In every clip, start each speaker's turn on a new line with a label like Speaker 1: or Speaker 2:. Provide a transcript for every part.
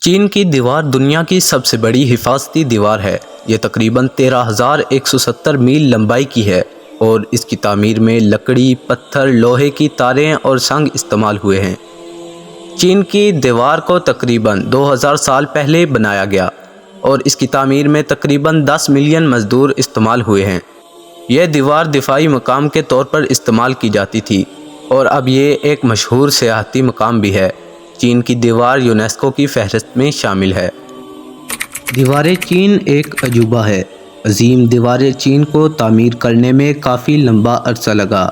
Speaker 1: چین کی دیوار دنیا کی سب سے بڑی حفاظتی دیوار ہے۔ یہ تقریباً 13,170 میل لمبائی کی ہے اور اس کی تعمیر میں لکڑی، پتھر، لوہے کی تاریں اور سنگ استعمال ہوئے ہیں۔ چین کی دیوار کو تقریباً 2000 سال پہلے بنایا گیا اور اس کی تعمیر میں تقریباً 10 ملین مزدور استعمال ہوئے ہیں۔ یہ دیوار دفاعی مقام کے طور پر استعمال کی جاتی تھی اور اب یہ ایک مشہور سیاحتی مقام بھی ہے۔ چین کی دیوار یونیسکو کی فہرست میں شامل ہے۔ دیوار چین ایک عجوبہ ہے۔ عظیم دیوار چین کو تعمیر کرنے میں کافی لمبا عرصہ لگا۔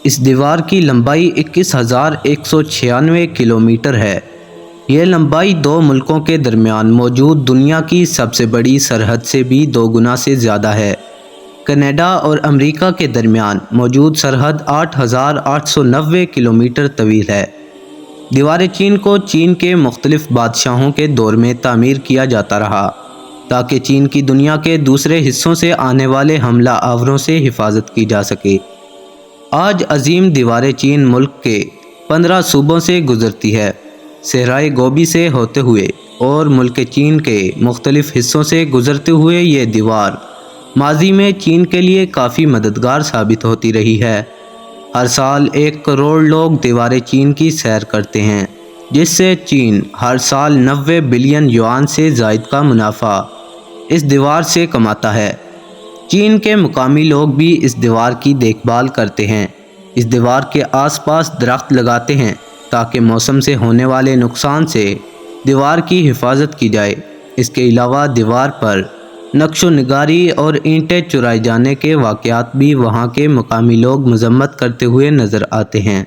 Speaker 1: اس دیوار کی لمبائی 21,196 کلومیٹر ہے۔ یہ لمبائی دو ملکوں کے درمیان موجود دنیا کی سب سے بڑی سرحد سے بھی 2 گنا سے زیادہ ہے۔ کینیڈا اور امریکہ کے درمیان موجود سرحد 8,890 کلومیٹر طویل ہے۔ دیوار چین کو چین کے مختلف بادشاہوں کے دور میں تعمیر کیا جاتا رہا تاکہ چین کی دنیا کے دوسرے حصوں سے آنے والے حملہ آوروں سے حفاظت کی جا سکے۔ آج عظیم دیوار چین ملک کے 15 صوبوں سے گزرتی ہے۔ صحرائے گوبی سے ہوتے ہوئے اور ملک چین کے مختلف حصوں سے گزرتے ہوئے یہ دیوار ماضی میں چین کے لیے کافی مددگار ثابت ہوتی رہی ہے۔ ہر سال 1 کروڑ لوگ دیوار چین کی سیر کرتے ہیں، جس سے چین ہر سال 90 بلین یوان سے زائد کا منافع اس دیوار سے کماتا ہے۔ چین کے مقامی لوگ بھی اس دیوار کی دیکھ بھال کرتے ہیں۔ اس دیوار کے آس پاس درخت لگاتے ہیں تاکہ موسم سے ہونے والے نقصان سے دیوار کی حفاظت کی جائے۔ اس کے علاوہ دیوار پر نقش و نگاری اور اینٹیں چرائے جانے کے واقعات بھی وہاں کے مقامی لوگ مذمت کرتے ہوئے نظر آتے ہیں۔